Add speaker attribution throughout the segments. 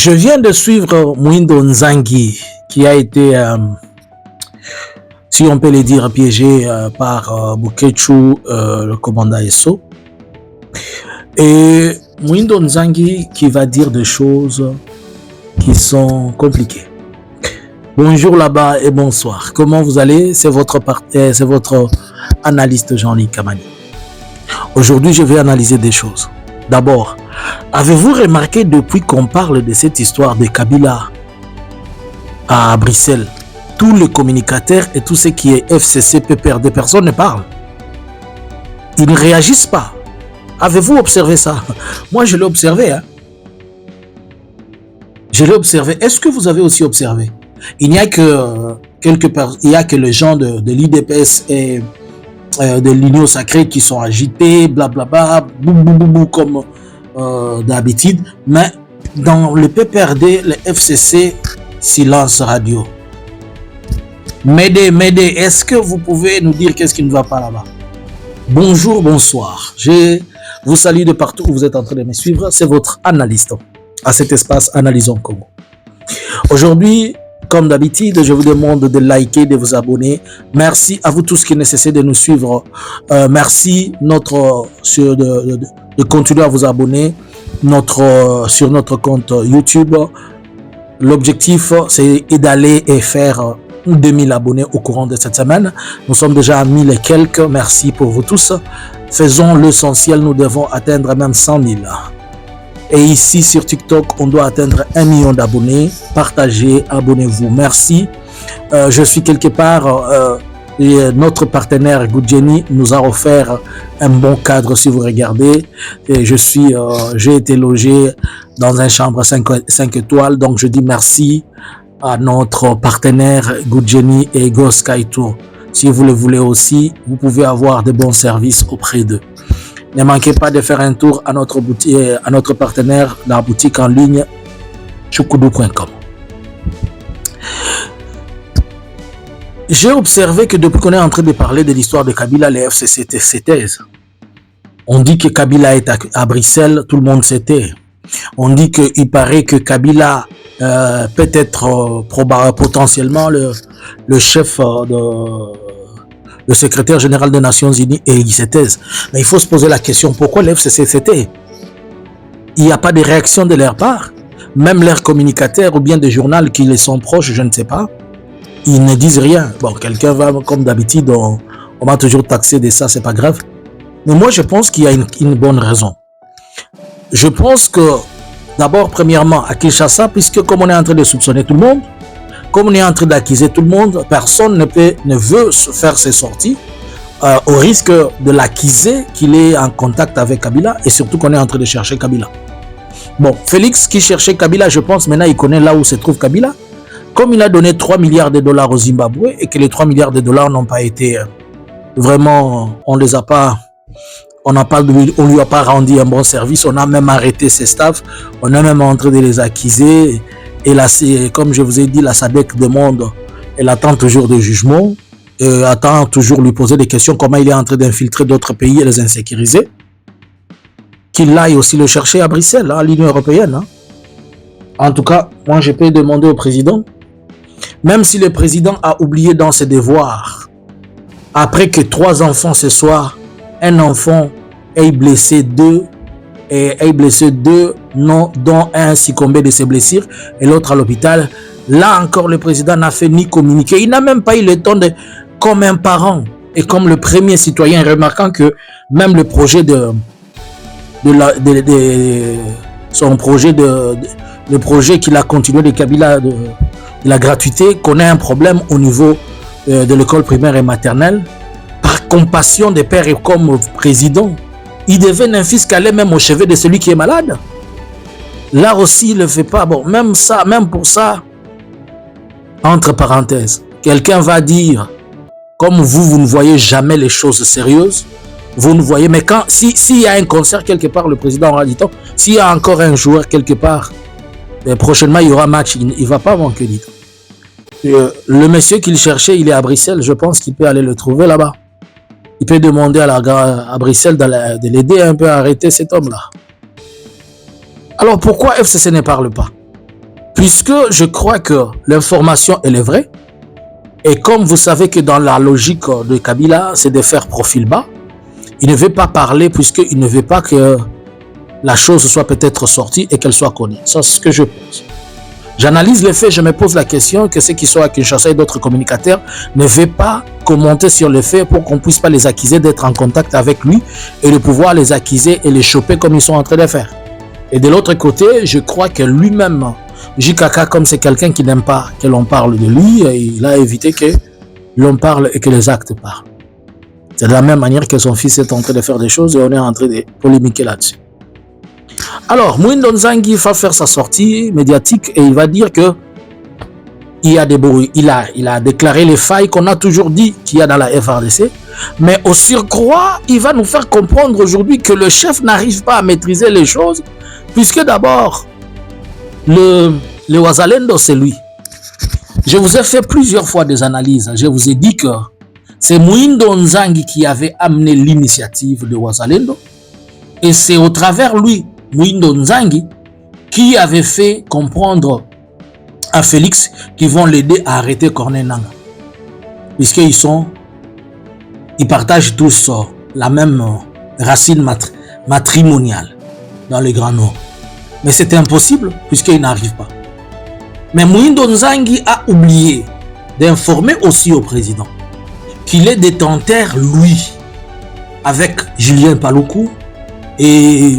Speaker 1: Je viens de suivre Mwindo Nzangi, qui a été, si on peut le dire, piégé par Bukechu, le commandant Esso. Et Mwindo Nzangi qui va dire des choses qui sont compliquées. Bonjour là-bas et bonsoir. Comment vous allez? C'est votre analyste Jean-Luc Kamani. Aujourd'hui, je vais analyser des choses. D'abord, avez-vous remarqué depuis qu'on parle de cette histoire de Kabila à Bruxelles, tous les communicateurs et tout ce qui est FCC, PPRD, personne ne parle. Ils ne réagissent pas. Avez-vous observé ça? Moi, je l'ai observé. Hein? Je l'ai observé. Est-ce que vous avez aussi observé? Il n'y a que les gens de l'IDPS et de l'Union Sacrée qui sont agités, blablabla, boum, comme d'habitude. Mais dans le PPRD, le FCC, silence radio. M'aider, est-ce que vous pouvez nous dire qu'est-ce qui ne va pas là-bas? Bonjour, bonsoir. Je vous salue de partout où vous êtes en train de me suivre. C'est votre analyste à cet espace Analysons Congo. Aujourd'hui, comme d'habitude, je vous demande de liker, de vous abonner. Merci à vous tous qui ne cessez de nous suivre. Merci de continuer à vous abonner sur notre compte YouTube. L'objectif, c'est d'aller et faire 2000 abonnés au courant de cette semaine. Nous sommes déjà à 1000 et quelques. Merci pour vous tous. Faisons l'essentiel, nous devons atteindre même 100 000. Et ici sur TikTok, on doit atteindre 1 million d'abonnés. Partagez, abonnez-vous. Merci. Je suis quelque part, notre partenaire Goudjeni nous a offert un bon cadre si vous regardez. Et j'ai été logé dans une chambre 5 étoiles. Donc je dis merci à notre partenaire Goudjeni et Goskaito. Si vous le voulez aussi, vous pouvez avoir de bons services auprès d'eux. Ne manquez pas de faire un tour à notre boutique, à notre partenaire, la boutique en ligne chukudu.com. J'ai observé que depuis qu'on est en train de parler de l'histoire de Kabila, les FCC se taisent. On dit que Kabila est à Bruxelles, tout le monde se tait. On dit qu'il paraît que Kabila peut être potentiellement le chef le secrétaire général des Nations Unies et il se taise. Mais il faut se poser la question, pourquoi les FCC se taisent? Il n'y a pas de réaction de leur part. Même leurs communicateurs ou bien des journaux qui les sont proches, je ne sais pas, ils ne disent rien. Bon, quelqu'un va, comme d'habitude, on va toujours taxer de ça, c'est pas grave. Mais moi, je pense qu'il y a une bonne raison. Je pense que, d'abord, premièrement, à Kinshasa, puisque comme on est en train de soupçonner tout le monde, comme on est en train d'accuser tout le monde, personne ne veut faire ses sorties au risque de l'accuser qu'il est en contact avec Kabila et surtout qu'on est en train de chercher Kabila. Bon, Félix qui cherchait Kabila, je pense maintenant il connaît là où se trouve Kabila. Comme il a donné 3 milliards de dollars au Zimbabwe et que les 3 milliards de dollars n'ont pas été vraiment, on lui a pas rendu un bon service, on a même arrêté ses staffs, on est même en train de les accuser. Et là, comme je vous ai dit, la SADC demande, elle attend toujours de jugement, attend toujours lui poser des questions, comment il est en train d'infiltrer d'autres pays et les insécuriser. Qu'il aille aussi le chercher à Bruxelles, à l'Union européenne. Hein. En tout cas, moi je peux demander au président, même si le président a oublié dans ses devoirs, après que 3 enfants ce soir, un enfant ait blessé 2, non, dont un succombé de ses blessures et l'autre à l'hôpital. Là encore, le président n'a fait ni communiquer. Il n'a même pas eu le temps de, comme un parent et comme le premier citoyen, remarquant que même le projet le projet qu'il a continué de Kabila de la gratuité connaît un problème au niveau de l'école primaire et maternelle. Par compassion des pères et comme président, il devait n'infiscaler même au chevet de celui qui est malade. Là aussi, il ne le fait pas. Bon, même pour ça, entre parenthèses, quelqu'un va dire, comme vous ne voyez jamais les choses sérieuses, vous ne voyez, mais s'il y a un concert quelque part, le président aura dit, s'il y a encore un joueur quelque part, prochainement il y aura match, il ne va pas manquer du tout. Le monsieur qu'il cherchait, il est à Bruxelles, je pense qu'il peut aller le trouver là-bas. Il peut demander à Bruxelles de l'aider un peu à arrêter cet homme-là. Alors pourquoi FCC ne parle pas? puisque je crois que l'information, elle est vraie, et comme vous savez que dans la logique de Kabila, c'est de faire profil bas, il ne veut pas parler puisqu'il ne veut pas que la chose soit peut-être sortie et qu'elle soit connue. Ça, c'est ce que je pense. J'analyse les faits, je me pose la question que ceux qui sont à Kinshasa et d'autres communicateurs ne veulent pas commenter sur les faits pour qu'on ne puisse pas les accuser d'être en contact avec lui et de pouvoir les accuser et les choper comme ils sont en train de faire. Et de l'autre côté, je crois que lui-même, JKK, comme c'est quelqu'un qui n'aime pas que l'on parle de lui, il a évité que l'on parle et que les actes parlent. C'est de la même manière que son fils est en train de faire des choses et on est en train de polémiquer là-dessus. Alors, Mwindo Nzangi va faire sa sortie médiatique et il va dire que il y a des bruits. Il a déclaré les failles qu'on a toujours dit qu'il y a dans la FARDC. Mais au surcroît, il va nous faire comprendre aujourd'hui que le chef n'arrive pas à maîtriser les choses, puisque d'abord, le Wazalendo, c'est lui. Je vous ai fait plusieurs fois des analyses. Je vous ai dit que c'est Mwindo Nzangi qui avait amené l'initiative de Wazalendo. Et c'est au travers lui, Mwindo Nzangi, qui avait fait comprendre à Félix qu'ils vont l'aider à arrêter Corneille Nangaa. Puisqu'ils partagent tous la même racine matrimoniale dans le Grand Nord. Mais c'était impossible puisqu'ils n'arrivent pas. Mais Mwindo Nzangi a oublié d'informer aussi au président qu'il est détenteur, lui, avec Julien Paluku et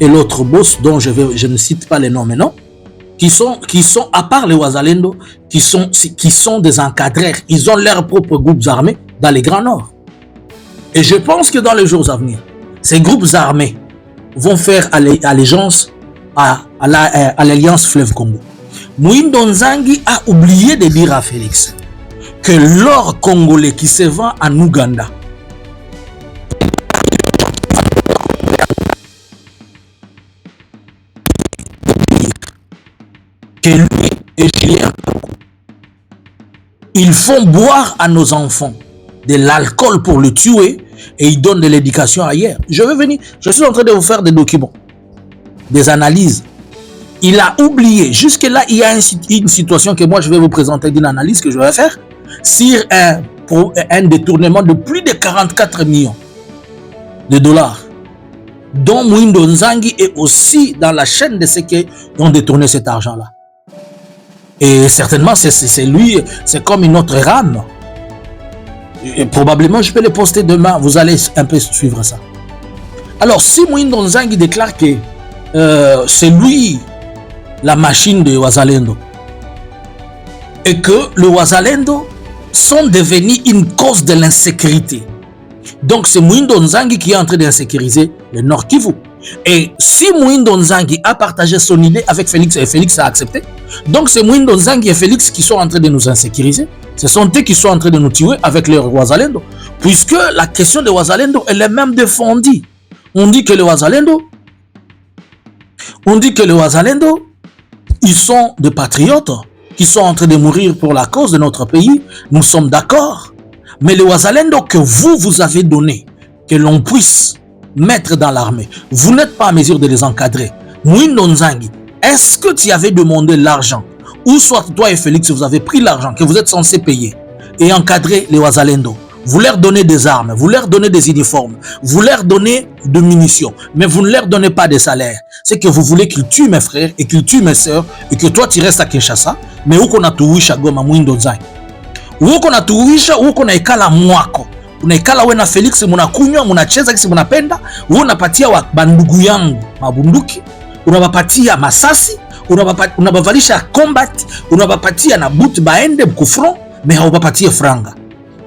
Speaker 1: l'autre boss dont je ne cite pas les noms maintenant, qui sont à part les Wazalendo, qui sont des encadreurs. Ils ont leurs propres groupes armés dans les Grands Nord. Et je pense que dans les jours à venir, ces groupes armés vont faire allégeance à l'Alliance Fleuve Congo. Mwindo Nzangi a oublié de dire à Félix que l'or congolais qui se vend en Ouganda, que lui et Julien, ils font boire à nos enfants de l'alcool pour le tuer et ils donnent de l'éducation ailleurs. Je suis en train de vous faire des documents, des analyses. Il a oublié, jusque-là, il y a une situation que moi je vais vous présenter d'une analyse que je vais faire sur un détournement de plus de 44 millions de dollars, dont Mwindo Nzangi est aussi dans la chaîne de ceux qui ont détourné cet argent-là. Et certainement, c'est lui, c'est comme une autre rame. Et probablement, je peux le poster demain, vous allez un peu suivre ça. Alors, si Mwindo Nzangi déclare que c'est lui la machine de Wazalendo et que le Wazalendo sont devenus une cause de l'insécurité, donc c'est Mwindo Nzangi qui est en train d'insécuriser le Nord Kivu. Et si Mwindo Nzangi a partagé son idée avec Félix et Félix a accepté, donc c'est Mwindo Nzangi et Félix qui sont en train de nous insécuriser. Ce sont eux qui sont en train de nous tuer avec leur Wazalendo, puisque la question de Wazalendo, elle est même défendue. On dit que le Wazalendo, ils sont des patriotes qui sont en train de mourir pour la cause de notre pays. Nous sommes d'accord. Mais le Wazalendo que vous avez donné, que l'on puisse mettre dans l'armée, vous n'êtes pas en mesure de les encadrer. Mwindo Nzangi, est-ce que tu avais demandé l'argent? Ou soit toi et Félix, vous avez pris l'argent que vous êtes censé payer et encadrer les Wazalendo. Vous leur donnez des armes, vous leur donnez des uniformes, vous leur donnez de munitions, mais vous ne leur donnez pas de salaire. C'est que vous voulez qu'ils tuent mes frères et qu'ils tuent mes soeurs et que toi tu restes à Kinshasa, mais où qu'on a tuwisha Goma Mwindo Nzangi. Où qu'on a tuwisha, où qu'on a ikala mwako. Unaikala we na Felix munakunywa, munacheza kisi munapenda, wewe unapatia wa bandugu yangu mabunduki, unawapatia masasi, unabavalisha combat, unawapatia na boot baende mkufron, mais haupapatie franga.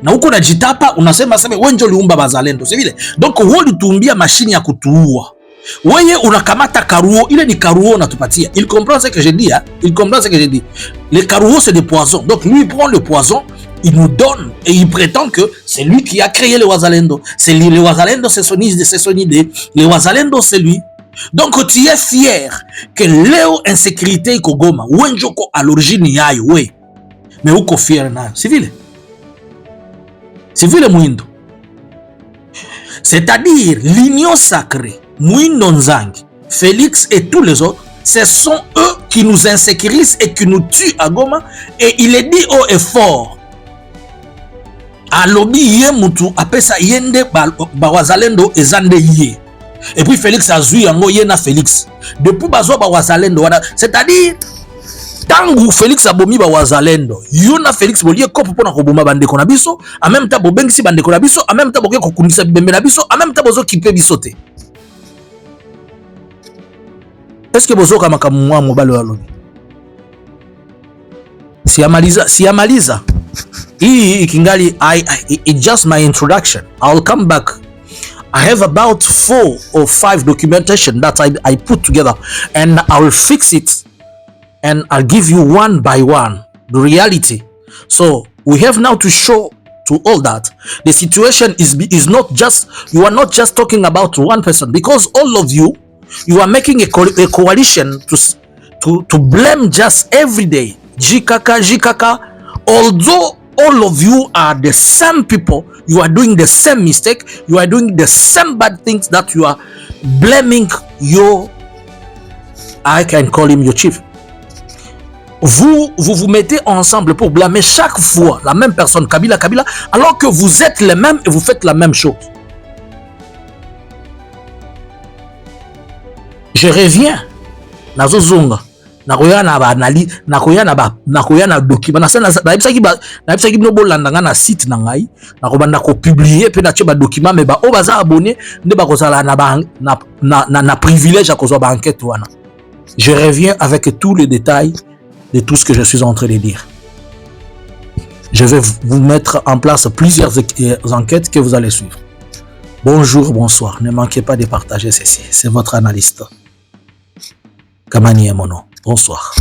Speaker 1: Na huko unajitapa unasema sema wewe ndio uliumba Bazalendo, si vile? Donc wewe ulituumbia mashine ya kutuua. Wewe unakamata karuo, ile ni karuo unatupatia. Il comprend ce que je dis, hein? Il comprend ce que je dis. Les karuo c'est des poisons. Donc lui il prend le poison, il nous donne et il prétend que c'est lui qui a créé le Wazalendo. C'est lui, le Wazalendo c'est son idée. Le Wazalendo c'est lui. Donc tu es fier que Léo insécurité Kogoma, Wenjoko à l'origine yayo, oui. Mais uko fier na, c'est vile. C'est vile Mwindo. C'est-à-dire l'union sacrée, Mwindo Nzangi, Félix et tous les autres, ce sont eux qui nous insécurisent et qui nous tuent à Goma. Et il est dit haut et fort. Alobi ye mutu apesa yende ba wazalendo ezande ye. Et puis Félix a zui yango ye na Félix. Depuis bazo ba wazalendo wana, c'est-à-dire tangu Félix abomi ba wazalendo, yo na Félix bolie kopo pona ko boma bande ko na biso, en même temps bo bengisi bande ko na biso, en même temps boke ko kunisa bembe na biso, en même temps bozo kipe biso te. Est-ce que bozo kama kamwa mobalo alobi? Siamaliza. Kingali, it's just my introduction. I'll come back. I have about 4 or 5 documentation that I put together, and I'll fix it and I'll give you one by one the reality. So we have now to show to all that the situation is not just, you are not just talking about one person, because all of you are making a coalition to blame just every day GKK. Although all of you are the same people, you are doing the same mistake, you are doing the same bad things that you are blaming your, I can call him your chief. Vous mettez ensemble pour blâmer chaque fois la même personne, Kabila, alors que vous êtes les mêmes et vous faites la même chose. Je reviens. Nazo zonga. Nakoya na ba analyse, nakoya na document. Na bisaki no bolandanga na site na ngai, nakobanda ko publier pe na tie ba document, mais ba o baza abonné nde ba kozala na privilège à kozwa ba enquête wana. Je reviens avec tous les détails de tout ce que je suis en train de dire. Je vais vous mettre en place plusieurs enquêtes que vous allez suivre. Bonjour, bonsoir. Ne manquez pas de partager ceci. C'est votre analyste Kamani Emono. Bonsoir.